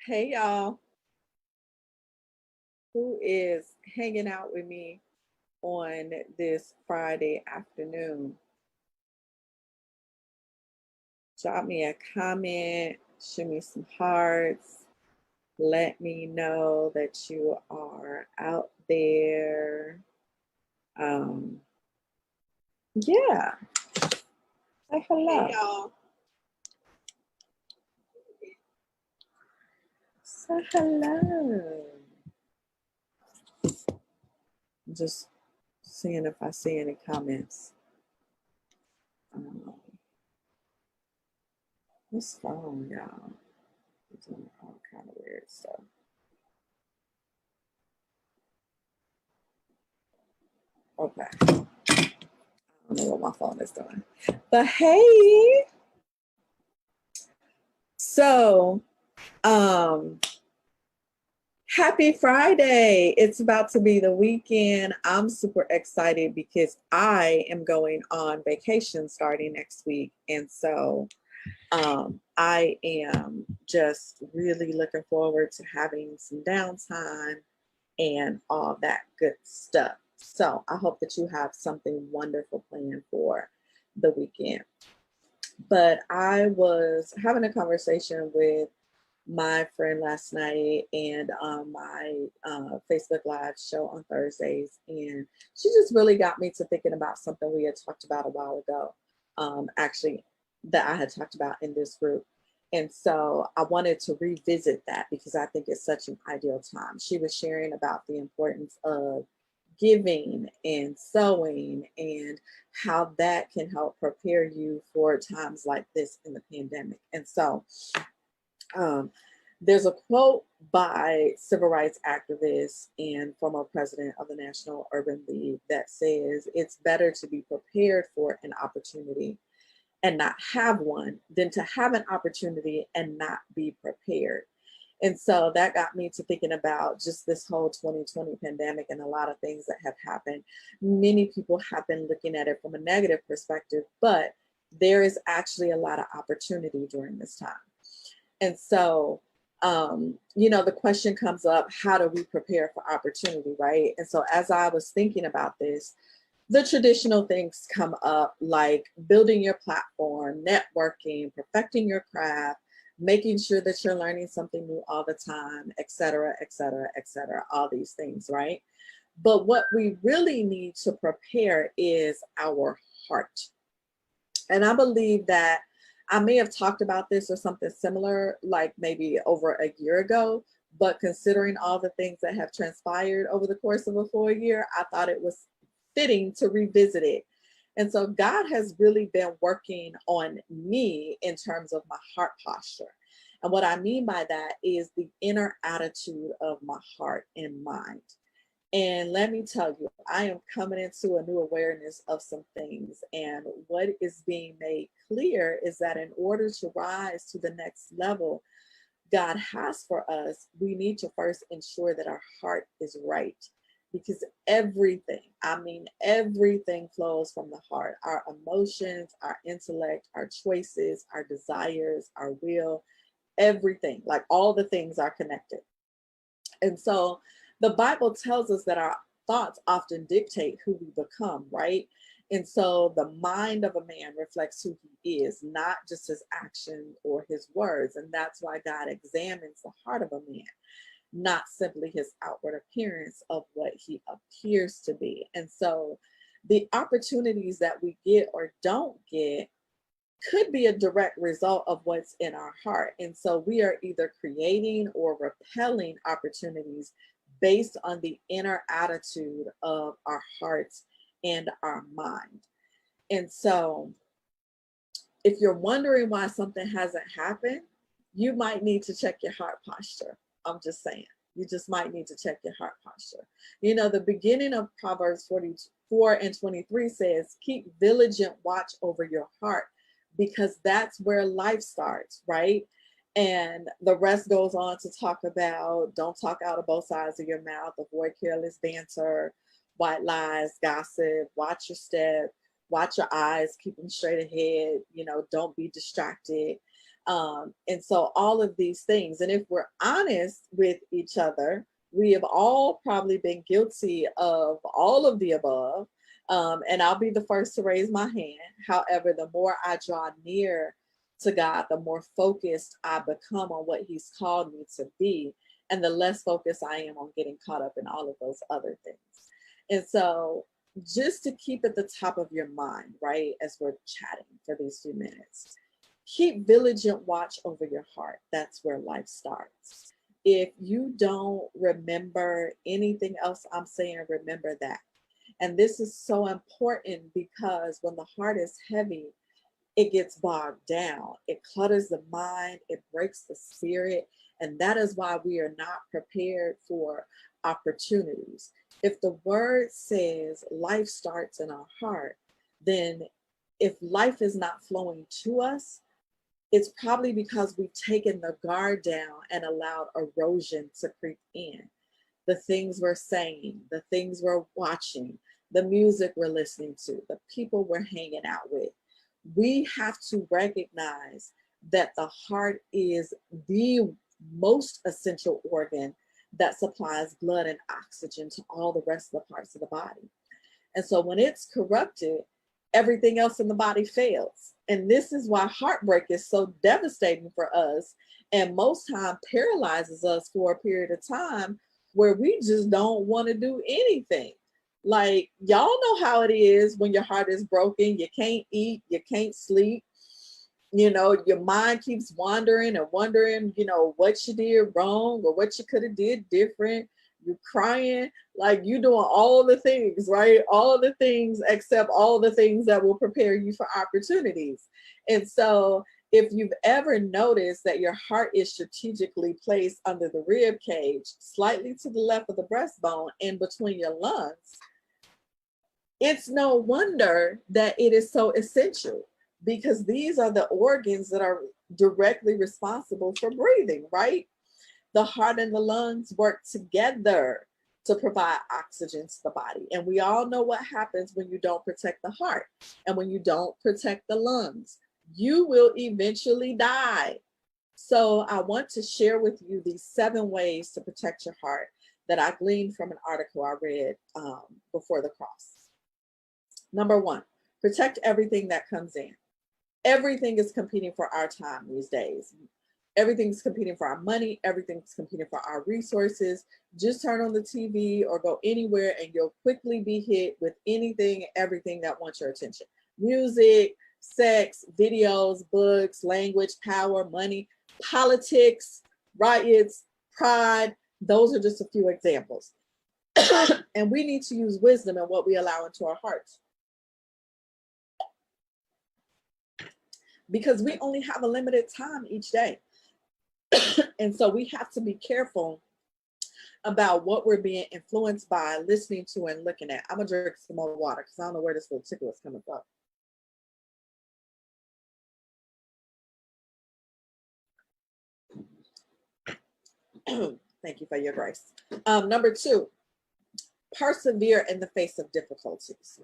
Hey y'all, who is hanging out with me on this Friday afternoon? Drop me a comment, show me some hearts, let me know that you are out there. Um, yeah, say hello. Hey y'all. Say hello. Just seeing if I see any comments. Um, this phone, y'all, it's doing all kind of weird stuff. Okay. I don't know what my phone is doing. But hey, so um happy Friday. It's about to be the weekend. I'm super excited because I am going on vacation starting next week. And so I am just really looking forward to having some downtime and all that good stuff. So I hope that you have something wonderful planned for the weekend. But I was having a conversation with my friend last night and my Facebook Live show on Thursdays, and she just really got me to thinking about something we had talked about a while ago, actually, that I had talked about in this group. And so I wanted to revisit that because I think it's such an ideal time. She was sharing about the importance of giving and sowing and how that can help prepare you for times like this in the pandemic. And so um, there's a quote by civil rights activist and former president of the National Urban League that says, "It's better to be prepared for an opportunity and not have one than to have an opportunity and not be prepared." And so that got me to thinking about just this whole 2020 pandemic and a lot of things that have happened. Many people have been looking at it from a negative perspective, but there is actually a lot of opportunity during this time. And so, the question comes up, how do we prepare for opportunity, right? And so, as I was thinking about this, the traditional things come up like building your platform, networking, perfecting your craft, making sure that you're learning something new all the time, et cetera, et cetera, et cetera, all these things, right? But what we really need to prepare is our heart. And I believe that I may have talked about this or something similar, like maybe over a year ago. But considering all the things that have transpired over the course of a full year, I thought it was fitting to revisit it. And so God has really been working on me in terms of my heart posture. And what I mean by that is the inner attitude of my heart and mind. And let me tell you, I am coming into a new awareness of some things. And what is being made clear is that in order to rise to the next level God has for us, we need to first ensure that our heart is right. Because everything, I mean, everything flows from the heart. Our emotions, our intellect, our choices, our desires, our will, everything, like all the things are connected. And so the Bible tells us that our thoughts often dictate who we become, right? And so the mind of a man reflects who he is, not just his action or his words. And that's why God examines the heart of a man, not simply his outward appearance of what he appears to be. And so the opportunities that we get or don't get could be a direct result of what's in our heart. And so we are either creating or repelling opportunities based on the inner attitude of our hearts and our mind. And so if you're wondering why something hasn't happened, you might need to check your heart posture. I'm just saying. You just might need to check your heart posture. The beginning of Proverbs 44 and 23 says, "Keep vigilant watch over your heart, because that's where life starts," right? And the rest goes on to talk about don't talk out of both sides of your mouth, avoid careless banter, white lies, gossip, watch your step, watch your eyes, keep them straight ahead, don't be distracted. And so all of these things, and if we're honest with each other, we have all probably been guilty of all of the above. And I'll be the first to raise my hand. However, the more I draw near to God, the more focused I become on what He's called me to be, and the less focused I am on getting caught up in all of those other things. And so, just to keep at the top of your mind, right, as we're chatting for these few minutes, keep vigilant watch over your heart. That's where life starts. If you don't remember anything else I'm saying, remember that. And this is so important because when the heart is heavy, it gets bogged down. It clutters the mind, it breaks the spirit. And that is why we are not prepared for opportunities. If the word says life starts in our heart, then if life is not flowing to us, it's probably because we've taken the guard down and allowed erosion to creep in. The things we're saying, the things we're watching, the music we're listening to, the people we're hanging out with. We have to recognize that the heart is the most essential organ that supplies blood and oxygen to all the rest of the parts of the body. And so when it's corrupted, everything else in the body fails. And this is why heartbreak is so devastating for us, and most time paralyzes us for a period of time where we just don't want to do anything. Like, y'all know how it is when your heart is broken. You can't eat, you can't sleep. You know, your mind keeps wandering and wondering, you know, what you did wrong or what you could have did different. You're crying, like you're doing all the things, right? All the things except all the things that will prepare you for opportunities. And so if you've ever noticed that your heart is strategically placed under the rib cage, slightly to the left of the breastbone and between your lungs, it's no wonder that it is so essential, because these are the organs that are directly responsible for breathing, right? The heart and the lungs work together to provide oxygen to the body. And we all know what happens when you don't protect the heart and when you don't protect the lungs. You will eventually die. So I want to share with you these 7 ways to protect your heart that I gleaned from an article I read before the cross. Number 1, protect everything that comes in. Everything is competing for our time these days. Everything's competing for our money. Everything's competing for our resources. Just turn on the TV or go anywhere and you'll quickly be hit with anything and everything that wants your attention. Music, sex, videos, books, language, power, money, politics, riots, pride. Those are just a few examples. And we need to use wisdom in what we allow into our hearts, because we only have a limited time each day. And so we have to be careful about what we're being influenced by, listening to, and looking at. I'm gonna drink some more water because I don't know where this little tickle is coming from. Thank you for your grace. Number 2, persevere in the face of difficulties.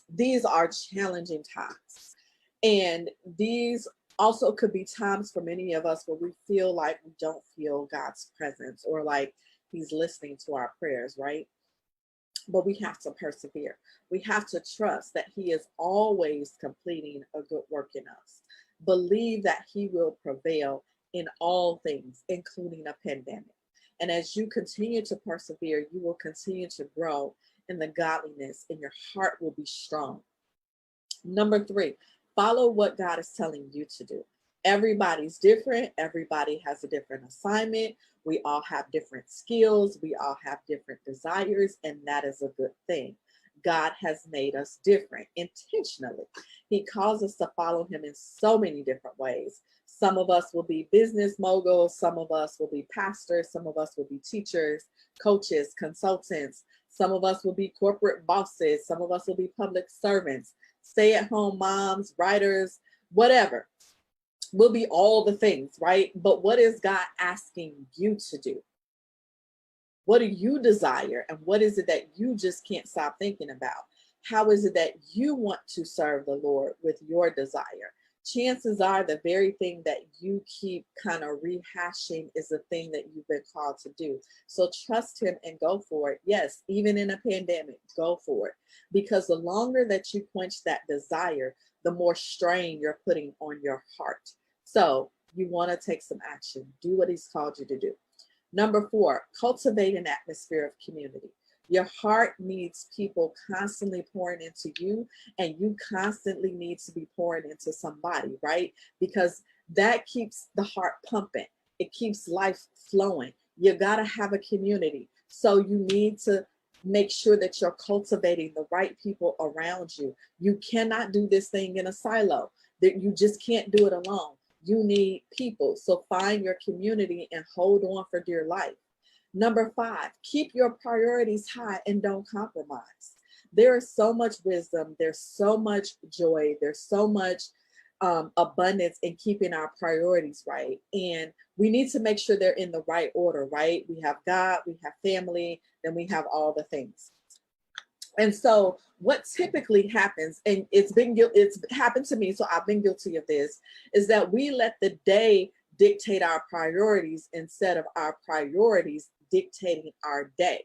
These are challenging times. And these also could be times for many of us where we feel like we don't feel God's presence or like He's listening to our prayers, right? But we have to persevere. We have to trust that He is always completing a good work in us. Believe that He will prevail in all things, including a pandemic. And as you continue to persevere, you will continue to grow in the godliness, and your heart will be strong. Number 3, follow what God is telling you to do. Everybody's different. Everybody has a different assignment. We all have different skills. We all have different desires, and that is a good thing. God has made us different intentionally. He calls us to follow Him in so many different ways. Some of us will be business moguls. Some of us will be pastors. Some of us will be teachers, coaches, consultants. Some of us will be corporate bosses. Some of us will be public servants, stay-at-home moms, writers, whatever. We'll be all the things, right? But what is God asking you to do? What do you desire? And what is it that you just can't stop thinking about? How is it that you want to serve the Lord with your desire? chances are the very thing that you keep kind of rehashing is the thing that you've been called to do. So trust him and go for it. Yes, even in a pandemic, go for it. Because the longer that you quench that desire, the more strain you're putting on your heart. So you want to take some action. Do what he's called you to do. Number 4, cultivate an atmosphere of community. Your heart needs people constantly pouring into you, and you constantly need to be pouring into somebody, right? Because that keeps the heart pumping. It keeps life flowing. You got to have a community. So you need to make sure that you're cultivating the right people around you. You cannot do this thing in a silo. That you just can't do it alone. You need people. So find your community and hold on for dear life. Number 5, keep your priorities high and don't compromise. There is so much wisdom. There's so much joy. There's so much abundance in keeping our priorities right. And we need to make sure they're in the right order, right? We have God, we have family, then we have all the things. And so what typically happens, and it's happened to me, so I've been guilty of this, is that we let the day dictate our priorities instead of our priorities dictating our day,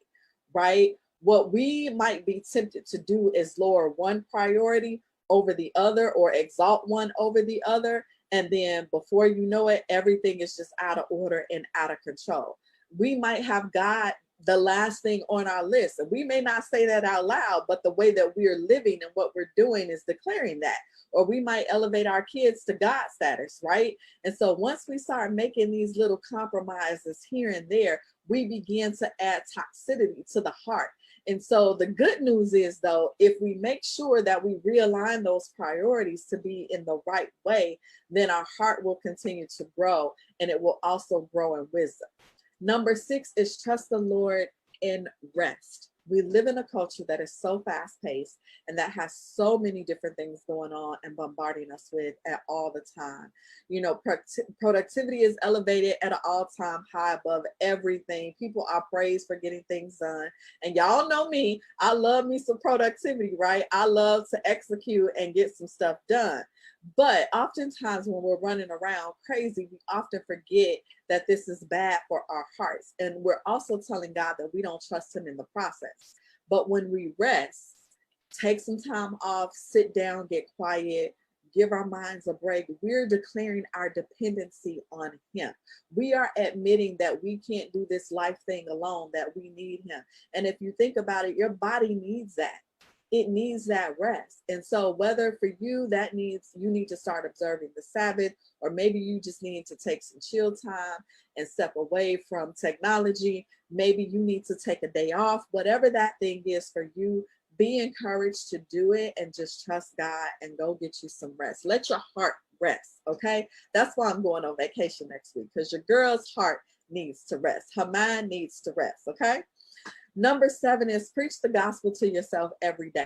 right? What we might be tempted to do is lower one priority over the other or exalt one over the other. And then before you know it, everything is just out of order and out of control. We might have God the last thing on our list. And we may not say that out loud, but the way that we're living and what we're doing is declaring that. Or we might elevate our kids to God status, right? And so once we start making these little compromises here and there, we begin to add toxicity to the heart. And so the good news is, though, if we make sure that we realign those priorities to be in the right way, then our heart will continue to grow, and it will also grow in wisdom. Number 6 is trust the Lord and rest. We live in a culture that is so fast paced and that has so many different things going on and bombarding us with at all the time. You know, productivity is elevated at an all-time high above everything. People are praised for getting things done. And y'all know me, I love me some productivity, right? I love to execute and get some stuff done. But oftentimes when we're running around crazy, we often forget that this is bad for our hearts. And we're also telling God that we don't trust him in the process. But when we rest, take some time off, sit down, get quiet, give our minds a break, we're declaring our dependency on him. We are admitting that we can't do this life thing alone, that we need him. And if you think about it, your body needs that. It needs that rest. And so whether for you you need to start observing the Sabbath, or maybe you just need to take some chill time and step away from technology. Maybe you need to take a day off, whatever that thing is for you, be encouraged to do it and just trust God and go get you some rest. Let your heart rest. Okay. That's why I'm going on vacation next week, because your girl's heart needs to rest. Her mind needs to rest. Okay. Number 7 is preach the gospel to yourself every day.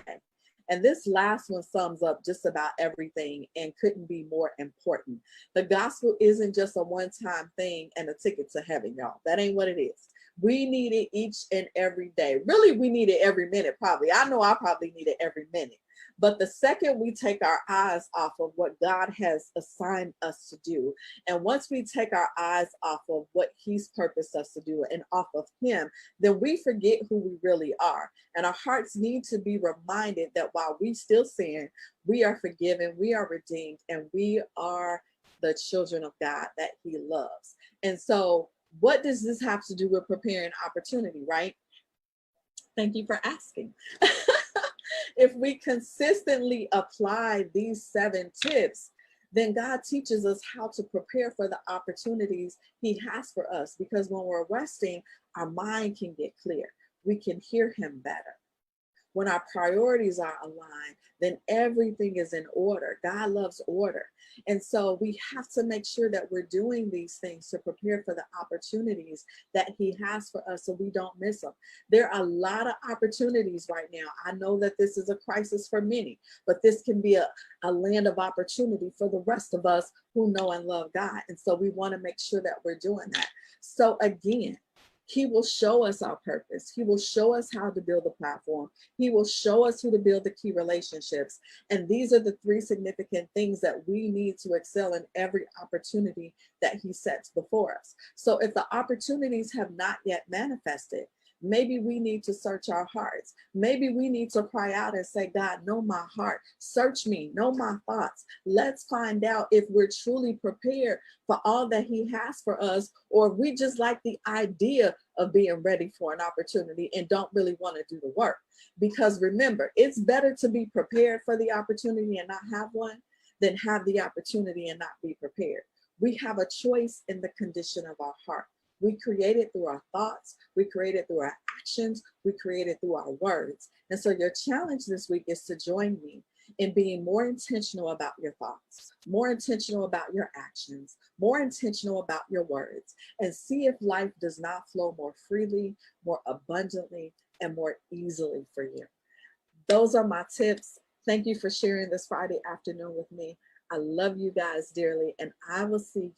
And this last one sums up just about everything and couldn't be more important. The gospel isn't just a one-time thing and a ticket to heaven, y'all. That ain't what it is. We need it each and every day. Really, we need it every minute, probably. I know I probably need it every minute. But the second we take our eyes off of what God has assigned us to do, and once we take our eyes off of what he's purposed us to do and off of him, then we forget who we really are. And our hearts need to be reminded that while we still sin, we are forgiven, we are redeemed, and we are the children of God that he loves. And so what does this have to do with preparing opportunity, right? Thank you for asking. If we consistently apply these 7 tips, then God teaches us how to prepare for the opportunities he has for us. Because when we're resting, our mind can get clear. We can hear him better. When our priorities are aligned, then everything is in order. God loves order. And so we have to make sure that we're doing these things to prepare for the opportunities that he has for us so we don't miss them. There are a lot of opportunities right now. I know that this is a crisis for many, but this can be a land of opportunity for the rest of us who know and love God. And so we want to make sure that we're doing that. So again, He will show us our purpose. He will show us how to build a platform. He will show us who to build the key relationships. And these are the three significant things that we need to excel in every opportunity that he sets before us. So if the opportunities have not yet manifested, maybe we need to search our hearts. Maybe we need to cry out and say, God, know my heart. Search me, know my thoughts. Let's find out if we're truly prepared for all that he has for us, or if we just like the idea of being ready for an opportunity and don't really want to do the work. Because remember, it's better to be prepared for the opportunity and not have one than have the opportunity and not be prepared. We have a choice in the condition of our heart. We create it through our thoughts. We create it through our actions. We create it through our words. And so your challenge this week is to join me in being more intentional about your thoughts, more intentional about your actions, more intentional about your words, and see if life does not flow more freely, more abundantly, and more easily for you. Those are my tips. Thank you for sharing this Friday afternoon with me. I love you guys dearly, and I will see you